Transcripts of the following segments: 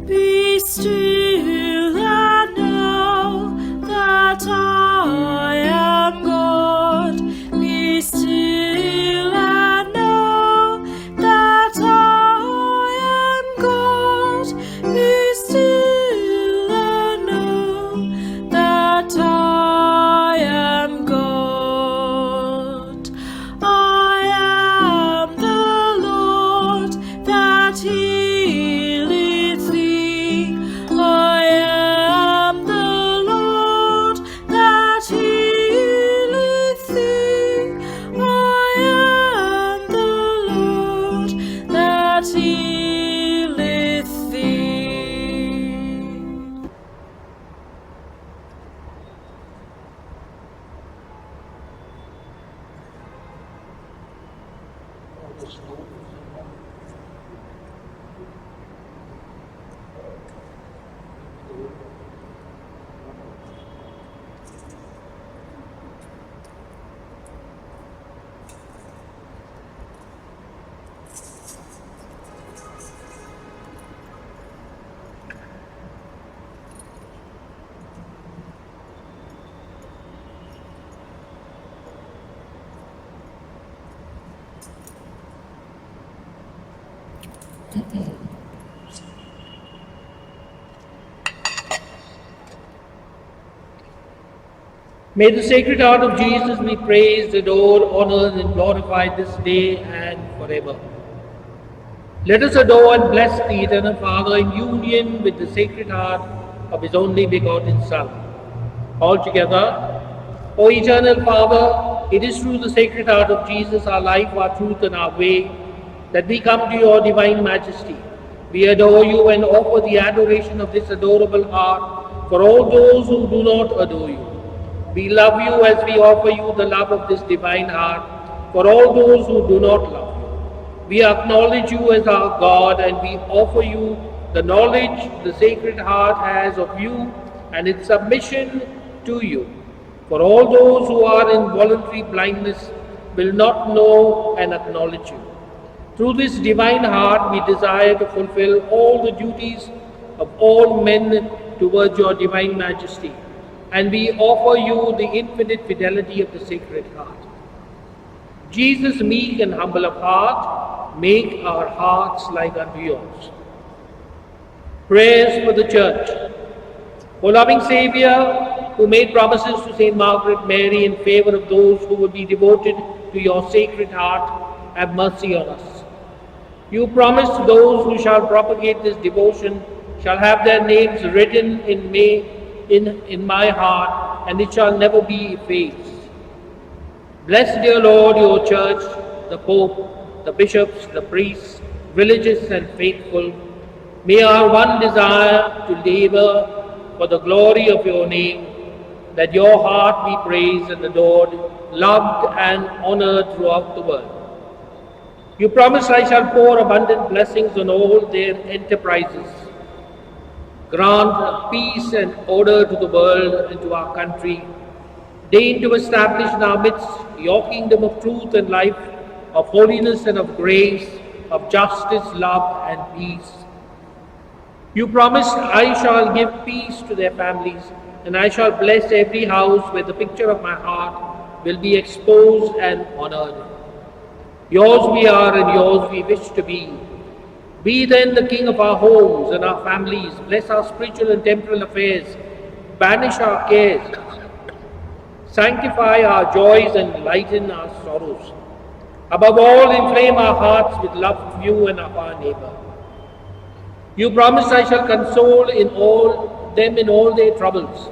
Be still and know that I am God. Be still and know that I am God. Be still and know that I am God. I am the Lord that healeth thee. I am the Lord that healeth thee. I am the Lord that healeth thee. May the Sacred Heart of Jesus be praised, adored, honored, and glorified this day and forever. Let us adore and bless the Eternal Father in union with the Sacred Heart of His only begotten Son. All together, O Eternal Father, it is through the Sacred Heart of Jesus, our life, our truth, and our way, that we come to your divine majesty. We adore you and offer the adoration of this adorable heart for all those who do not adore you. We love you as we offer you the love of this divine heart for all those who do not love you. We acknowledge you as our God, and we offer you the knowledge the Sacred Heart has of you and its submission to you. For all those who are in voluntary blindness will not know and acknowledge you. Through this divine heart, we desire to fulfill all the duties of all men towards your divine majesty, and we offer you the infinite fidelity of the Sacred Heart. Jesus, meek and humble of heart, make our hearts like unto yours. Prayers for the Church. O loving Saviour, who made promises to Saint Margaret Mary in favor of those who would be devoted to your Sacred Heart, have mercy on us. You promised those who shall propagate this devotion shall have their names written in my heart, and it shall never be effaced. Bless, dear Lord, your Church, the Pope, the bishops, the priests, religious and faithful. May our one desire to labor for the glory of your name, that your heart be praised and adored, loved and honored throughout the world. You promise, I shall pour abundant blessings on all their enterprises. Grant peace and order to the world and to our country. Deign to establish in our midst your kingdom of truth and life, of holiness and of grace, of justice, love and peace. You promised, I shall give peace to their families, and I shall bless every house where the picture of my heart will be exposed and honored. Yours we are, and yours we wish to be. Be then the King of our homes and our families. Bless our spiritual and temporal affairs. Banish our cares. Sanctify our joys and lighten our sorrows. Above all, inflame our hearts with love of you and of our neighbor. You promise I shall console in all their troubles.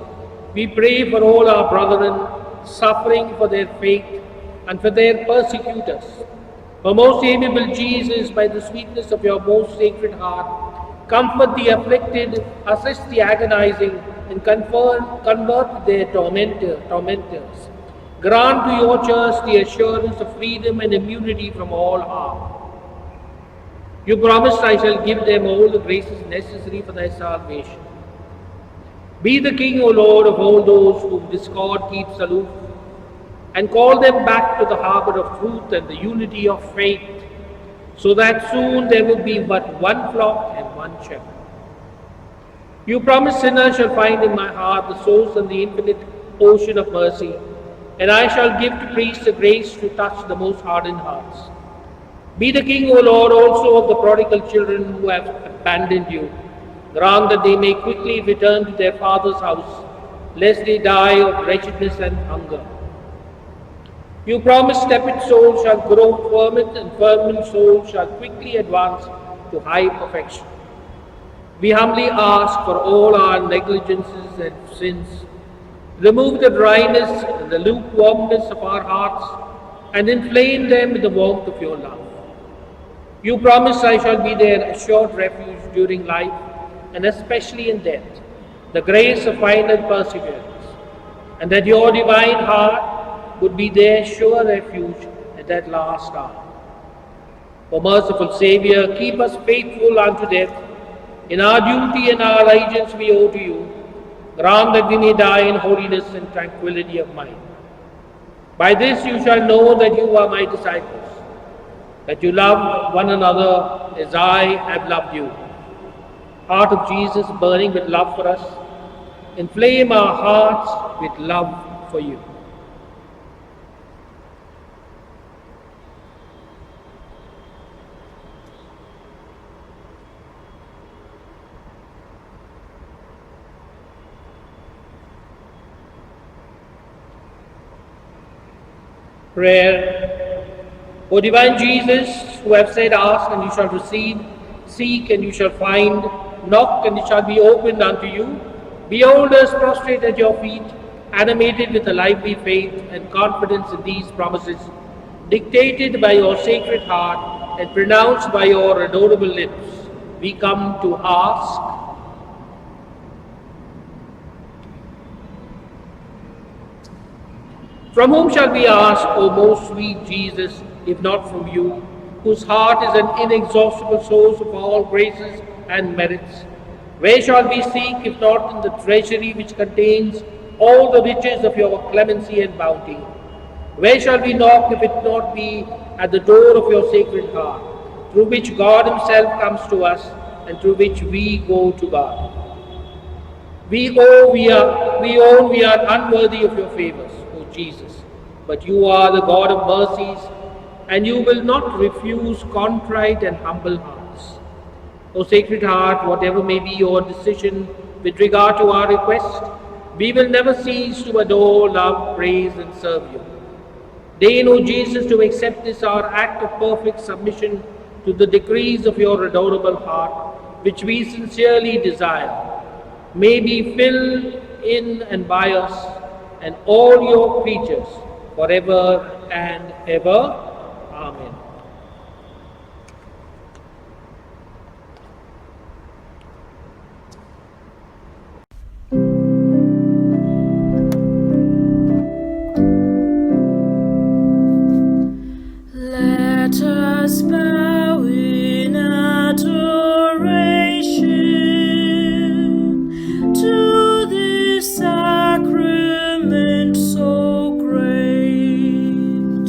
We pray for all our brethren suffering for their faith and for their persecutors. O most amiable Jesus, by the sweetness of your most sacred heart, comfort the afflicted, assist the agonizing, and convert their tormentors. Grant to your church the assurance of freedom and immunity from all harm. You promised I shall give them all the graces necessary for their salvation. Be the King, O Lord, of all those whom discord keeps aloof, and call them back to the harbor of truth and the unity of faith, so that soon there will be but one flock and one shepherd. You promise sinners shall find in my heart the source and the infinite ocean of mercy, and I shall give to priests the grace to touch the most hardened hearts. Be the King, O Lord, also of the prodigal children who have abandoned you. Grant that they may quickly return to their father's house, lest they die of wretchedness and hunger. You promise tepid souls shall grow fervent, and fervent souls shall quickly advance to high perfection. We humbly ask for all our negligences and sins. Remove the dryness and the lukewarmness of our hearts, and inflame them with the warmth of your love. You promise I shall be their assured refuge during life, and especially in death, the grace of final perseverance, and that your divine heart would be their sure refuge at that last hour. O merciful Saviour, keep us faithful unto death. In our duty and our allegiance we owe to you. Grant that we may die in holiness and tranquility of mind. By this you shall know that you are my disciples, that you love one another as I have loved you. Heart of Jesus, burning with love for us, inflame our hearts with love for you. Prayer. O divine Jesus, who have said, ask and you shall receive, seek and you shall find, knock and it shall be opened unto you, behold us prostrate at your feet, animated with a lively faith and confidence in these promises, dictated by your sacred heart and pronounced by your adorable lips. We come to ask. From whom shall we ask, O most sweet Jesus, if not from you, whose heart is an inexhaustible source of all graces and merits? Where shall we seek, if not in the treasury which contains all the riches of your clemency and bounty? Where shall we knock, if it not be at the door of your sacred heart, through which God himself comes to us, and through which we go to God? We own we are unworthy of your favors, O Jesus, but you are the God of mercies, and you will not refuse contrite and humble hearts. O Sacred Heart, whatever may be your decision with regard to our request, we will never cease to adore, love, praise, and serve you. Deign, O Jesus, to accept this our act of perfect submission to the decrees of your adorable heart, which we sincerely desire, may be filled in and by us and all your creatures forever and ever. Amen. Let us bow in adoration to this sacrament so great.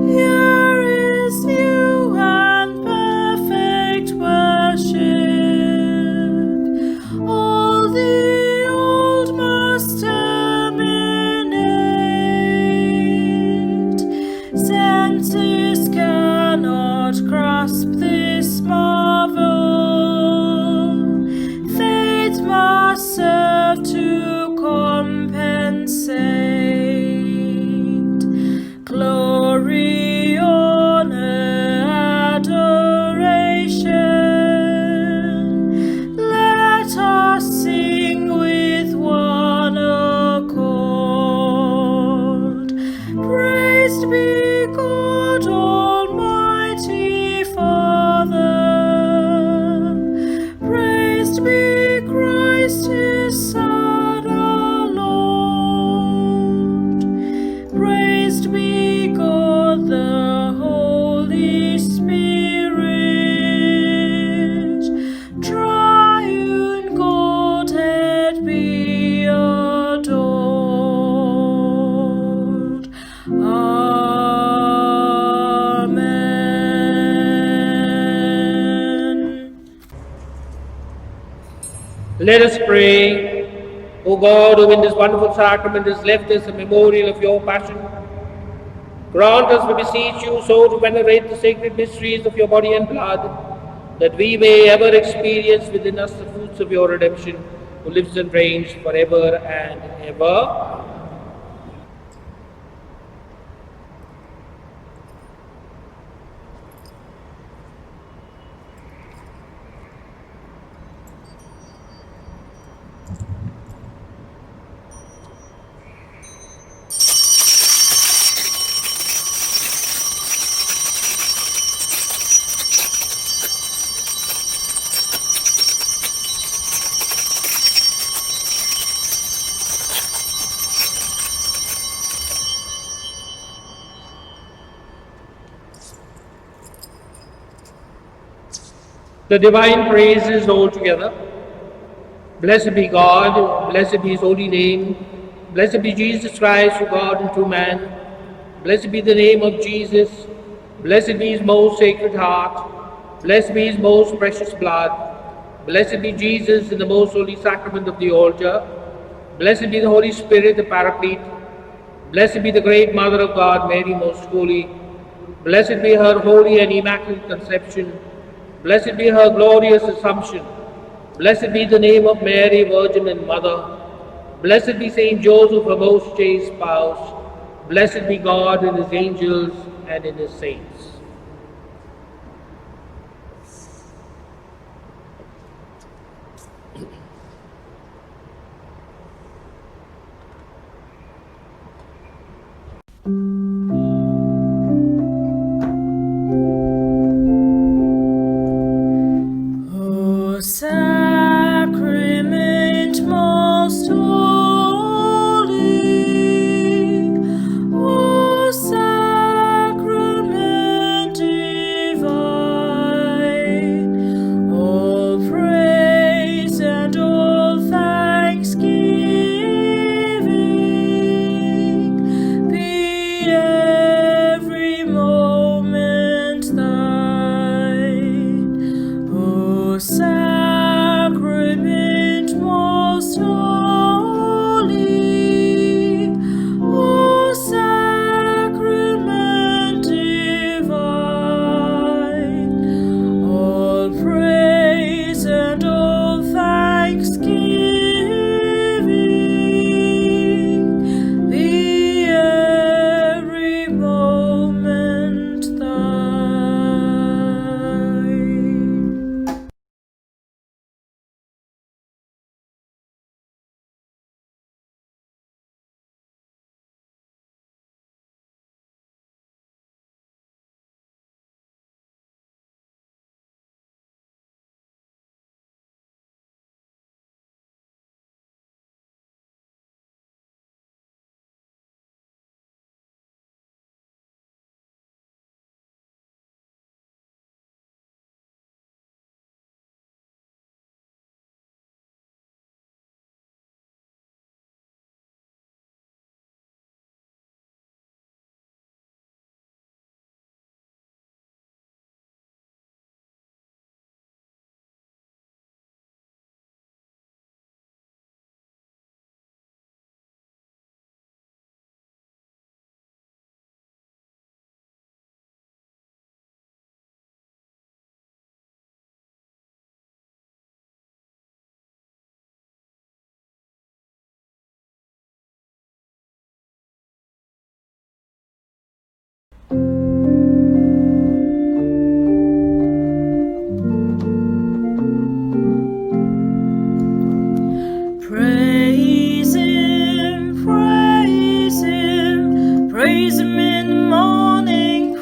Here glory, honor, adoration. Let us sing with one accord. Praised be God Almighty Father. Praised be Christ, His Son, our Lord. Praised be God the Holy Spirit. Triune Godhead be adored. Amen. Let us pray. O God, who in this wonderful sacrament has left us a memorial of your passion, grant us, we beseech you, so to venerate the sacred mysteries of your body and blood, that we may ever experience within us the fruits of your redemption, who lives and reigns forever and ever. The divine praises all together. Blessed be God, blessed be his holy name, blessed be Jesus Christ, who God and true man, blessed be the name of Jesus, blessed be his most sacred heart, blessed be his most precious blood, blessed be Jesus in the most holy sacrament of the altar, blessed be the Holy Spirit, the Paraclete, blessed be the great Mother of God, Mary most holy, blessed be her holy and immaculate conception, blessed be her glorious assumption, blessed be the name of Mary, Virgin and Mother, blessed be Saint Joseph, her most chaste spouse, blessed be God in his angels and in his saints. O sacrament most holy, O sacrament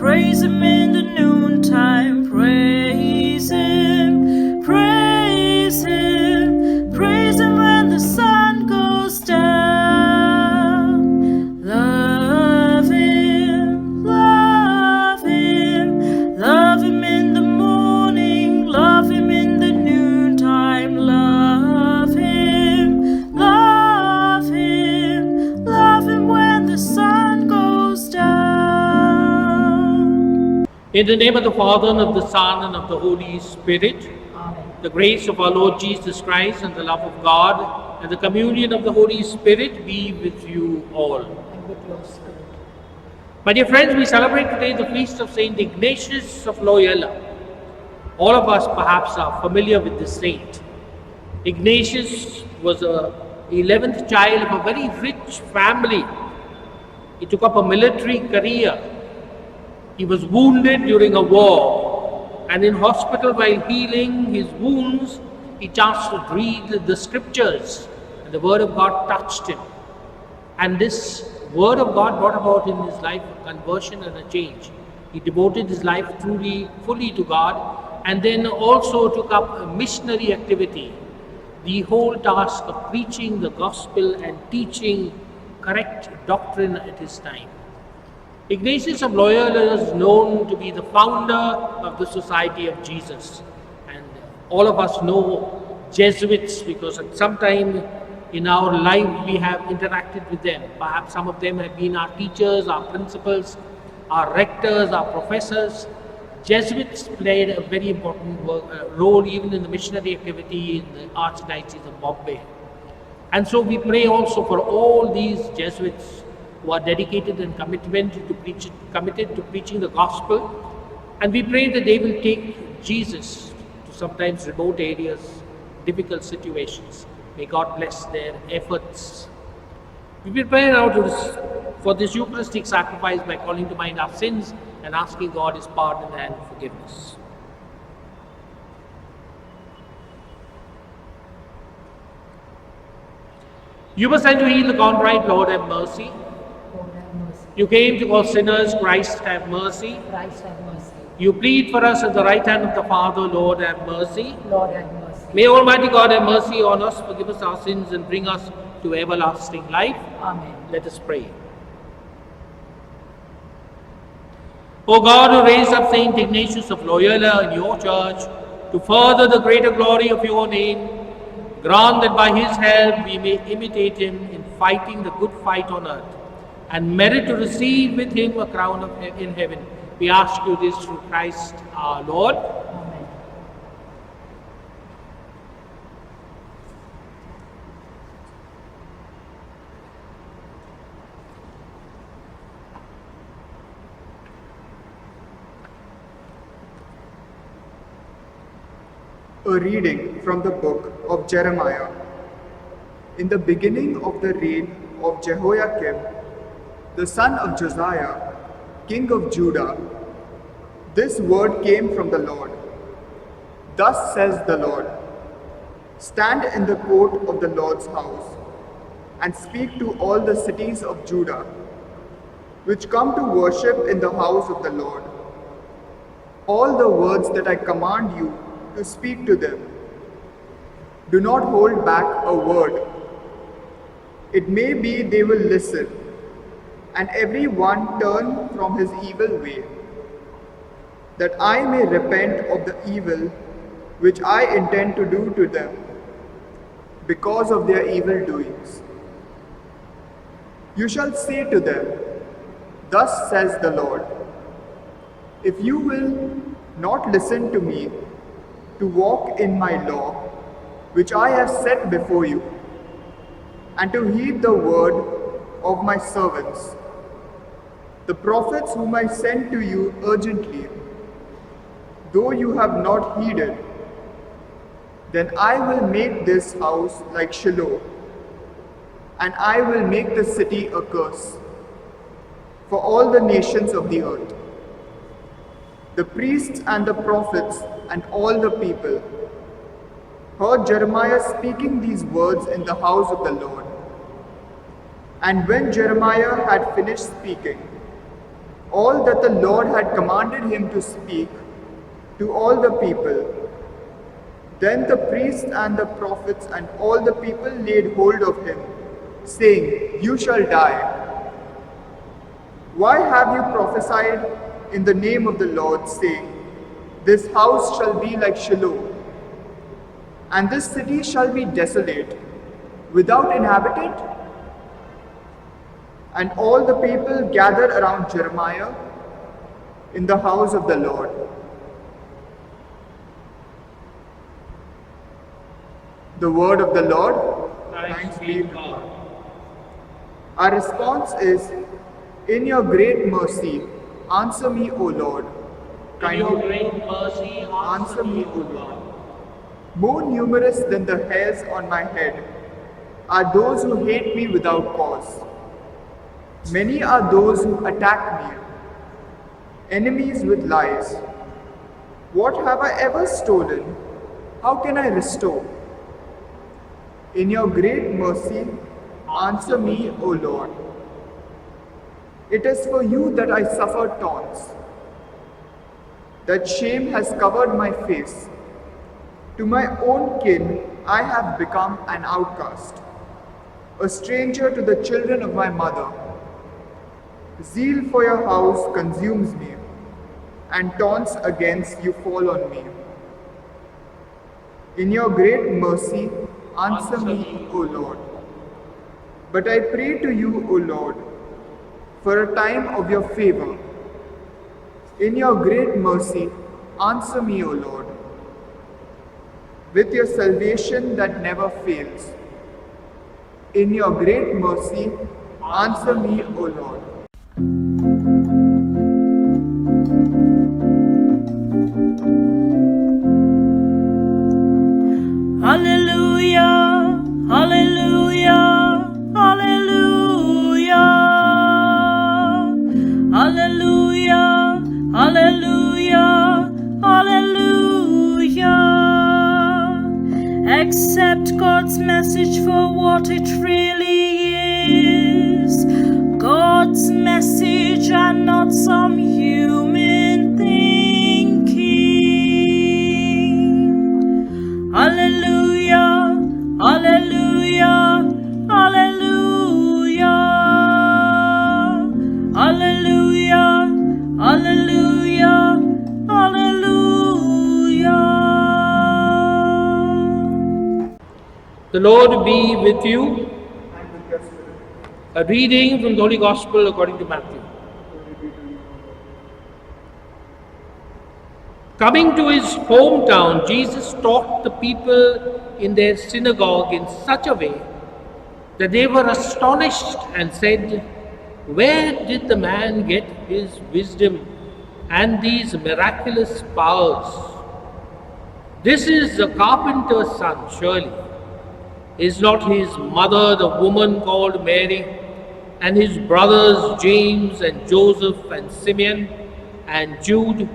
Praise him in the noontime, praise him, praise him, praise him when the sun goes down. Love him, love him, love him in the morning, love him in the noontime, love him, love him, love him when the sun goes down. In the name of the Father, and of the Son, and of the Holy Spirit, Amen. the grace of our Lord Jesus Christ, and the love of God, and the communion of the Holy Spirit be with you all. And with your spirit. My dear friends, we celebrate today the feast of Saint Ignatius of Loyola. All of us perhaps are familiar with this saint. Ignatius was the 11th child of a very rich family. He took up a military career. He was wounded during a war, and in hospital while healing his wounds, he chanced to read the scriptures, and the word of God touched him. And this word of God brought about in his life a conversion and a change. He devoted his life fully to God, and then also took up a missionary activity, the whole task of preaching the gospel and teaching correct doctrine at his time. Ignatius of Loyola is known to be the founder of the Society of Jesus, and all of us know Jesuits because at some time in our life we have interacted with them. Perhaps some of them have been our teachers, our principals, our rectors, our professors. Jesuits played a very important role even in the missionary activity in the Archdiocese of Bombay. And so we pray also for all these Jesuits who are dedicated and committed to preaching the gospel. And we pray that they will take Jesus to sometimes remote areas, difficult situations. May God bless their efforts. We prepare now for this Eucharistic sacrifice by calling to mind our sins and asking God His pardon and forgiveness. You were sent to heal the contrite, Lord have mercy. Lord have mercy. You came to call sinners, Christ have mercy. Christ have mercy. You plead for us at the right hand of the Father, Lord have mercy. Lord have mercy. May Almighty God have mercy on us, forgive us our sins, and bring us to everlasting life. Amen. Let us pray. O God, who raised up Saint Ignatius of Loyola in your church to further the greater glory of your name, grant that by his help we may imitate him in fighting the good fight on earth and merit to receive with him a crown in heaven. We ask you this through Christ our Lord. Amen. A reading from the book of Jeremiah. In the beginning of the reign of Jehoiakim, the son of Josiah, king of Judah, this word came from the Lord. Thus says the Lord, stand in the court of the Lord's house and speak to all the cities of Judah, which come to worship in the house of the Lord, all the words that I command you to speak to them. Do not hold back a word. It may be they will listen, and every one turn from his evil way, that I may repent of the evil which I intend to do to them because of their evil doings. You shall say to them, thus says the Lord, if you will not listen to me, to walk in my law, which I have set before you, and to heed the word of my servants, the prophets whom I sent to you urgently, though you have not heeded, then I will make this house like Shiloh, and I will make the city a curse for all the nations of the earth. The priests and the prophets and all the people heard Jeremiah speaking these words in the house of the Lord. And when Jeremiah had finished speaking, all that the Lord had commanded him to speak to all the people. Then the priests and the prophets and all the people laid hold of him, saying, "You shall die. Why have you prophesied in the name of the Lord, saying, This house shall be like Shiloh, and this city shall be desolate, without inhabitant?" And all the people gathered around Jeremiah in the house of the Lord. The word of the Lord. Thanks be to God. Our response is, "In your great mercy, answer me, O Lord." In your great mercy, Answer me, O Lord. More numerous than the hairs on my head are those who hate me without cause. Many are those who attack me, enemies with lies. What have I ever stolen? How can I restore? In your great mercy, answer me, O Lord. It is for you that I suffer taunts, that shame has covered my face. To my own kin I have become an outcast, a stranger to the children of my mother. Zeal for your house consumes me, and taunts against you fall on me. In your great mercy, answer me, O Lord. But I pray to you, O Lord, for a time of your favor. In your great mercy, answer me, O Lord, with your salvation that never fails. In your great mercy, answer me, O Lord. Hallelujah, hallelujah, hallelujah. Hallelujah, hallelujah, hallelujah. Accept God's message for what it really is. God's message and not some human thinking. Hallelujah, hallelujah, hallelujah. Hallelujah, hallelujah, hallelujah. The Lord be with you. A reading from the Holy Gospel according to Matthew. Coming to his hometown, Jesus taught the people in their synagogue in such a way that they were astonished and said, "Where did the man get his wisdom and these miraculous powers? This is the carpenter's son, surely. Is not his mother the woman called Mary, and his brothers James and Joseph and Simeon and Jude?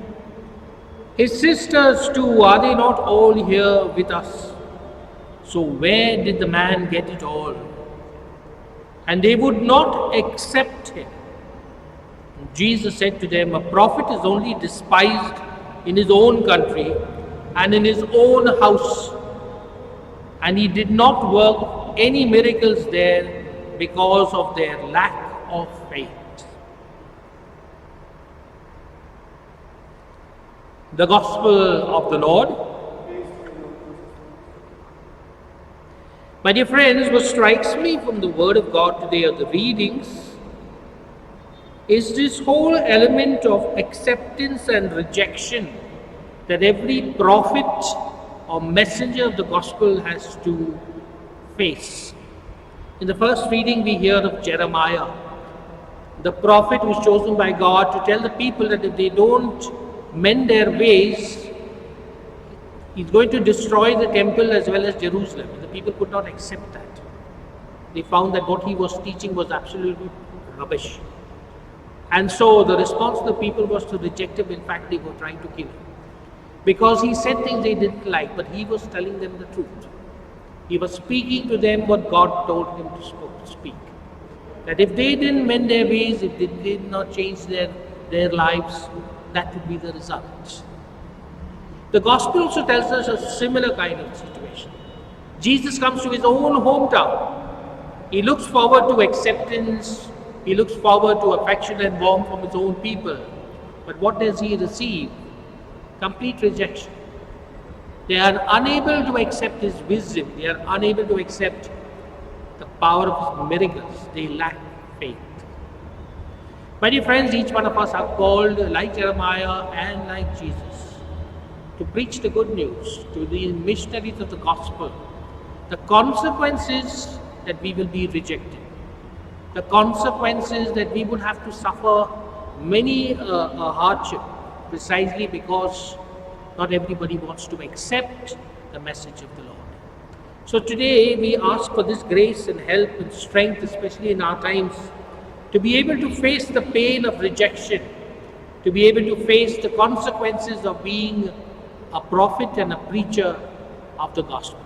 His sisters too, are they not all here with us? So where did the man get it all?" And they would not accept him. Jesus said to them, "A prophet is only despised in his own country and in his own house." And he did not work any miracles there because of their lack of faith. The Gospel of the Lord. My dear friends, what strikes me from the Word of God today or the readings is this whole element of acceptance and rejection that every prophet or messenger of the Gospel has to face. In the first reading we hear of Jeremiah, the prophet who was chosen by God to tell the people that if they don't mend their ways, he's going to destroy the temple as well as Jerusalem. And the people could not accept that. They found that what he was teaching was absolutely rubbish. And so the response of the people was to reject him. In fact, they were trying to kill him, because he said things they didn't like, but he was telling them the truth. He was speaking to them what God told him to speak. That if they didn't mend their ways, if they did not change their their lives, that would be the result. The gospel also tells us a similar kind of situation. Jesus comes to his own hometown. He looks forward to acceptance. He looks forward to affection and warmth from his own people. But what does he receive? Complete rejection. They are unable to accept his wisdom. They are unable to accept the power of his miracles. They lack faith. My dear friends, each one of us are called, like Jeremiah and like Jesus, to preach the good news to the missionaries of the gospel. The consequences that we will be rejected, the consequences that we would have to suffer many a hardship, precisely because not everybody wants to accept the message of the Lord. So today we ask for this grace and help and strength, especially in our times, to be able to face the pain of rejection, to be able to face the consequences of being a prophet and a preacher of the gospel.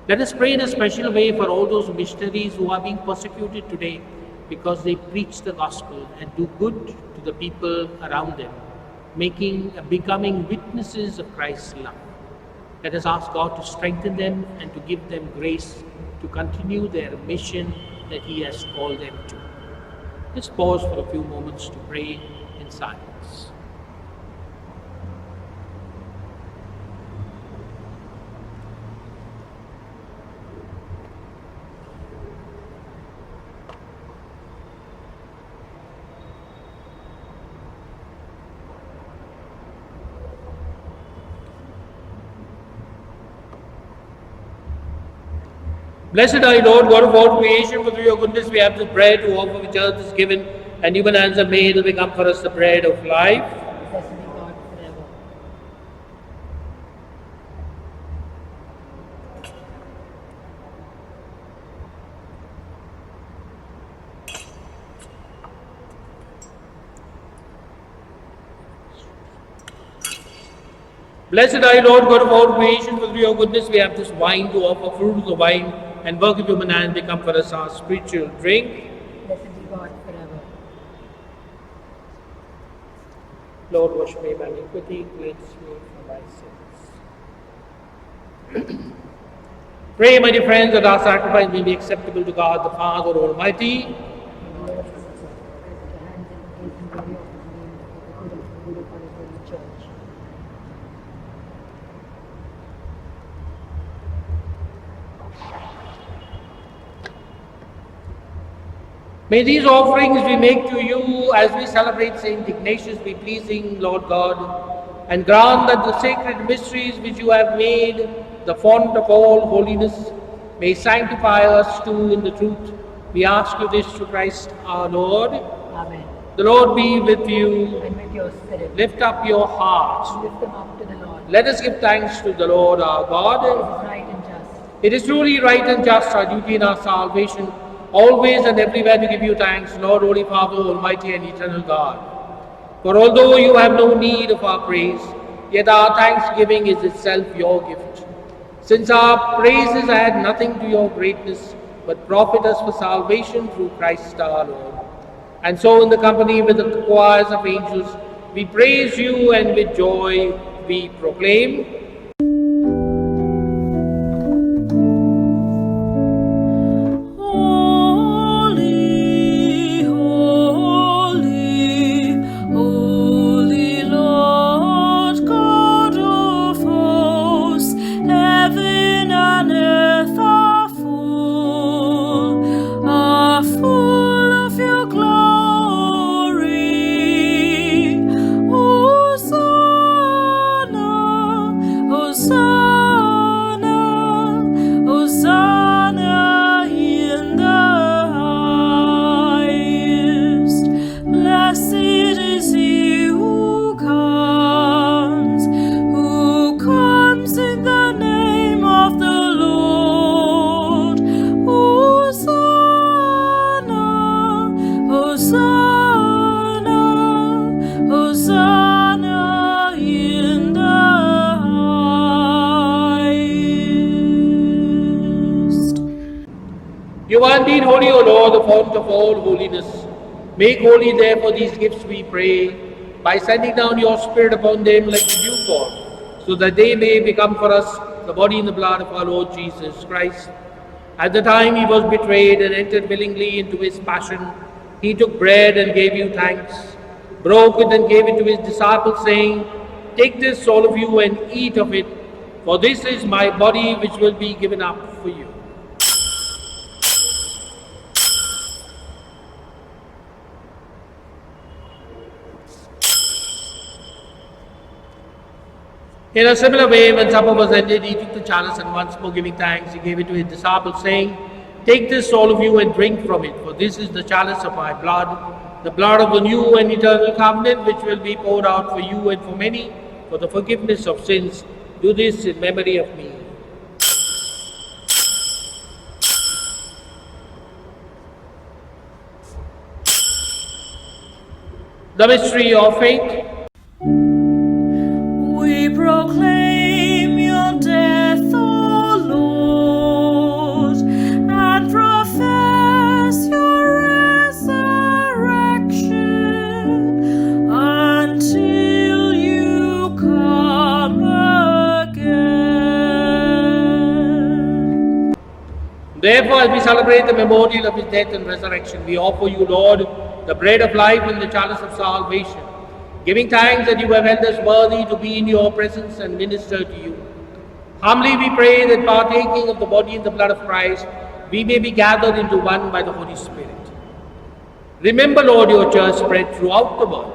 Let us pray in a special way for all those missionaries who are being persecuted today because they preach the gospel and do good to the people around them, becoming witnesses of Christ's love. Let us ask God to strengthen them and to give them grace to continue their mission that He has called them to. Let's pause for a few moments to pray in silence. Blessed are you, Lord, God of all creation, for through your goodness we have this bread to offer which earth is given, and human hands have made, will become for us the bread of life. Blessed be God forever. Blessed are you, Lord, God of all creation, for through your goodness we have this wine to offer, fruit of the vine, and work of human hands become for us our spiritual drink. Blessed be God forever. Lord, wash me by iniquity, cleanse me from my sins. Pray, my dear friends, that our sacrifice may be acceptable to God the Father Almighty. And all of us also, with the hands and the faith and glory of His name, for the good of His holy church. May these offerings we make to you as we celebrate Saint Ignatius be pleasing, Lord God, and grant that the sacred mysteries which you have made the font of all holiness may sanctify us too in the truth. We ask you this through Christ our Lord. Amen. The Lord be with you. And with your spirit, Lift up your hearts. lift them up to the Lord. Let us give thanks to the Lord our It God. is right and just. It is truly right and just, our duty and our salvation, always and everywhere to give you thanks, Lord, Holy Father, Almighty and Eternal God. For although you have no need of our praise, yet our thanksgiving is itself your gift. Since our praises add nothing to your greatness, but profit us for salvation through Christ our Lord. And so in the company with the choirs of angels, we praise you, and with joy we proclaim, Holy, holy, holy Lord God of hosts, heaven and earth are full of your glory. Hosanna, Hosanna, Hosanna in the highest. Blessed is he who comes in the name of the Lord. Hosanna, Hosanna, Hosanna in the highest. You are indeed holy, O Lord, the fount of all holiness. Make holy therefore these gifts, we pray, by sending down your Spirit upon them like the dewfall, so that they may become for us the body and the blood of our Lord Jesus Christ. At the time he was betrayed and entered willingly into his passion, he took bread and gave you thanks, broke it and gave it to his disciples, saying, "Take this, all of you, and eat of it, for this is my body which will be given up for you." In a similar way, when supper was ended, he took the chalice and once more giving thanks, he gave it to his disciples, saying, "Take this, all of you, and drink from it, for this is the chalice of my blood, the blood of the new and eternal covenant, which will be poured out for you and for many for the forgiveness of sins. Do this in memory of me." The mystery of faith. We proclaim your death, O Lord, and profess your resurrection until you come again. Therefore, as we celebrate the memorial of his death and resurrection, we offer you, Lord, the bread of life and the chalice of salvation, giving thanks that you have held us worthy to be in your presence and minister to you. Humbly we pray that partaking of the body and the blood of Christ, we may be gathered into one by the Holy Spirit. Remember, Lord, your church spread throughout the world,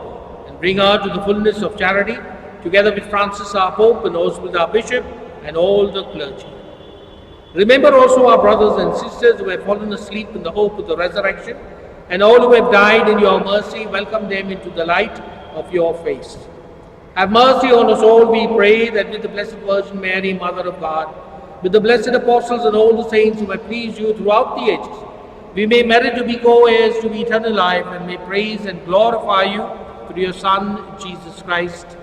and bring her to the fullness of charity, together with Francis our Pope and Oswald our Bishop, and all the clergy. Remember also our brothers and sisters who have fallen asleep in the hope of the resurrection, and all who have died in your mercy, welcome them into the light of your face. Have mercy on us all, we pray, that with the Blessed Virgin Mary, Mother of God, with the blessed apostles and all the saints who have pleased you throughout the ages, we may merit to be co-heirs to eternal life, and may praise and glorify you through your Son, Jesus Christ.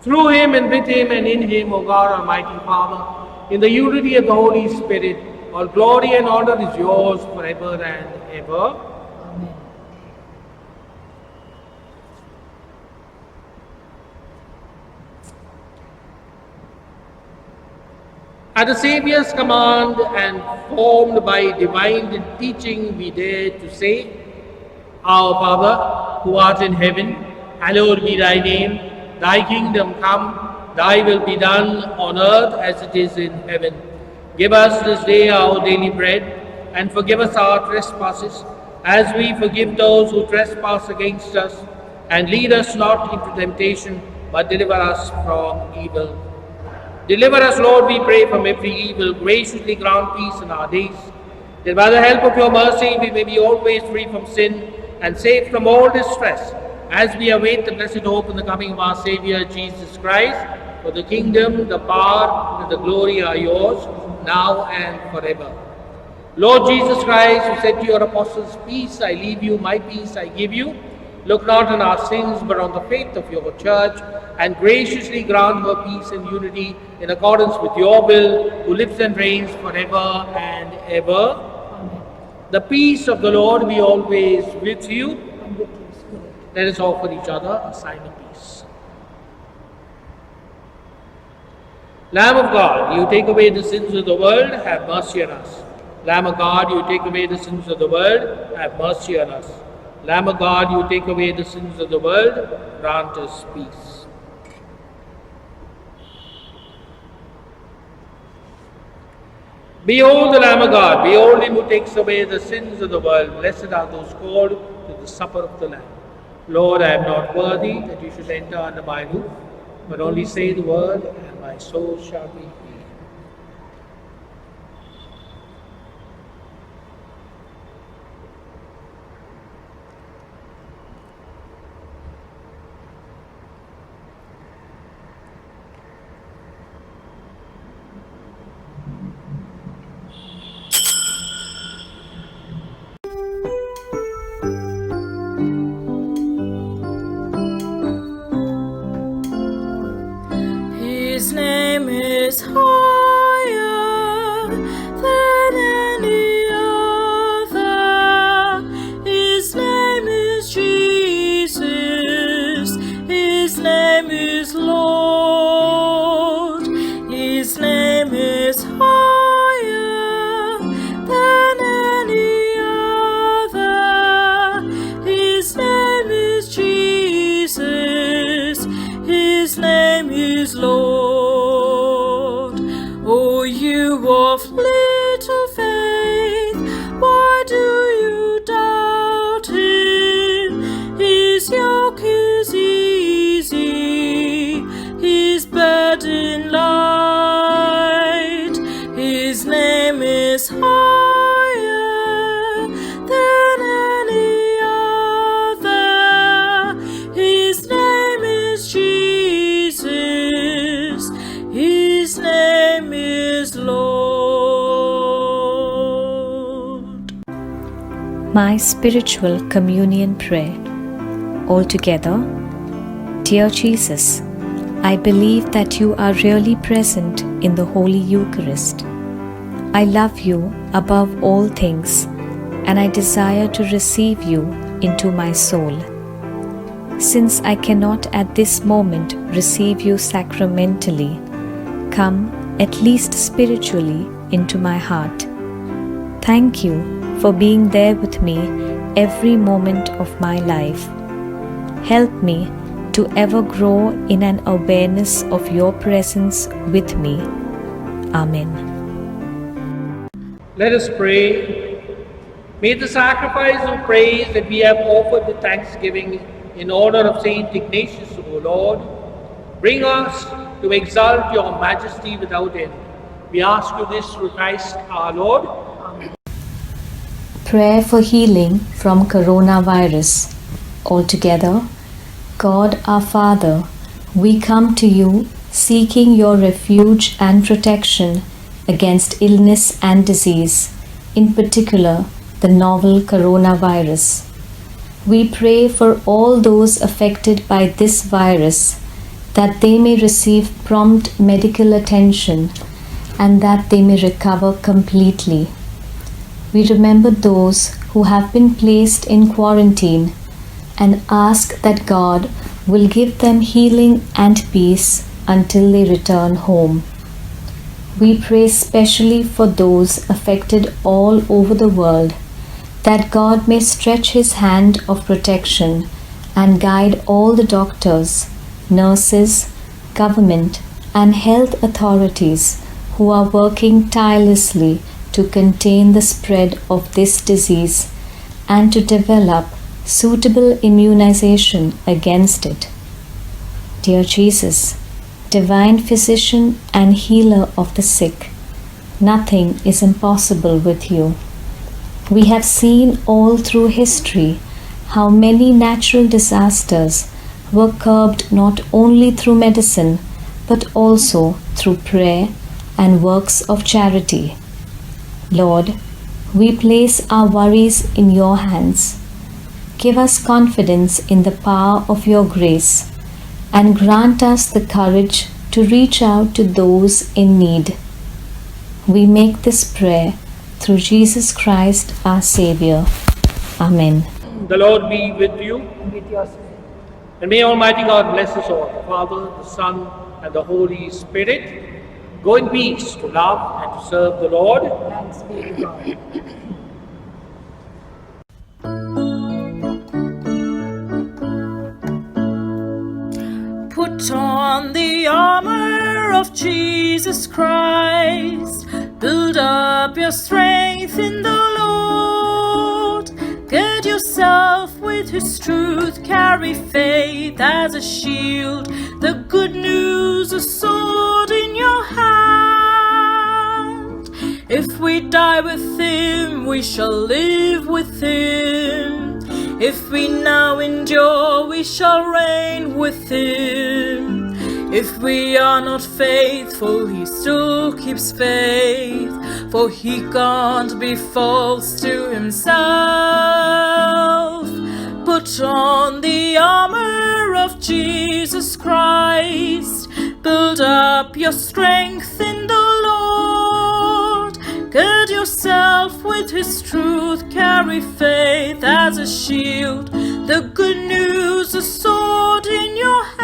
Through him and with him and in him, O God, Almighty Father, in the unity of the Holy Spirit, all glory and honor is yours forever and ever. Amen. At the Saviour's command and formed by divine teaching, we dare to say, Our Father, who art in heaven, hallowed be thy name. Thy kingdom come, thy will be done on earth as it is in heaven. Give us this day our daily bread, and forgive us our trespasses, as we forgive those who trespass against us. And lead us not into temptation, but deliver us from evil. Deliver us, Lord, we pray, from every evil. Graciously grant peace in our days, that by the help of your mercy we may be always free from sin and safe from all distress, as we await the blessed hope and the coming of our Saviour, Jesus Christ. For the kingdom, the power, and the glory are yours, now and forever. Lord Jesus Christ, who said to your apostles, "Peace I leave you, my peace I give you," look not on our sins, but on the faith of your church, and graciously grant her peace and unity in accordance with your will, who lives and reigns forever and ever. Amen. The peace of the Lord be always with you. And with your spirit. Let us offer each other a sign of peace. Lamb of God, you take away the sins of the world, have mercy on us. Lamb of God, you take away the sins of the world, have mercy on us. Lamb of God, you take away the sins of the world, grant us peace. Behold the Lamb of God, behold him who takes away the sins of the world. Blessed are those called to the supper of the Lamb. Lord, I am not worthy that you should enter under my roof, but only say the word, and my soul shall be healed. His name is higher than any other is Lord. O you of little faith, why do you doubt him? His yoke is easy, his burden light. His name is higher than any other. His name is Jesus. His name is Lord. My spiritual communion prayer. Altogether, dear Jesus, I believe that you are really present in the Holy Eucharist. I love you above all things, and I desire to receive you into my soul. Since I cannot at this moment receive you sacramentally, come at least spiritually into my heart. Thank you for being there with me every moment of my life. Help me to ever grow in an awareness of your presence with me. Amen. Let us pray. May the sacrifice of praise that we have offered with thanksgiving in honor of Saint Ignatius, O Lord, bring us to exalt your majesty without end. We ask you this through Christ our Lord. Prayer for healing from coronavirus. Altogether, God our Father, we come to you seeking your refuge and protection against illness and disease, in particular the novel coronavirus. We pray for all those affected by this virus that they may receive prompt medical attention and that they may recover completely. We remember those who have been placed in quarantine and ask that God will give them healing and peace until they return home. We pray specially for those affected all over the world, that God may stretch His hand of protection and guide all the doctors, nurses, government, and health authorities who are working tirelessly to contain the spread of this disease and to develop suitable immunization against it. Dear Jesus, divine physician and healer of the sick, nothing is impossible with you. We have seen all through history how many natural disasters were curbed not only through medicine but also through prayer and works of charity. Lord, we place our worries in your hands. Give us confidence in the power of your grace and grant us the courage to reach out to those in need. We make this prayer through Jesus Christ our Savior. Amen. The Lord be with you, And with your spirit. and may Almighty God bless us all, the Father, the Son, and the Holy Spirit. Go in peace to love and to serve the Lord. Thanks be to God. Put on the armor of Jesus Christ. Build up your strength in the Lord. Gird yourself with His truth. Carry faith as a shield. The good news a sword in your hand. If we die with Him, we shall live with Him. If we now endure, we shall reign with Him. If we are not faithful, He still keeps faith, for He can't be false to Himself. Put on the armor of Jesus Christ. Build up your strength in the Lord. Gird yourself with His truth. Carry faith as a shield. The good news a sword in your hand.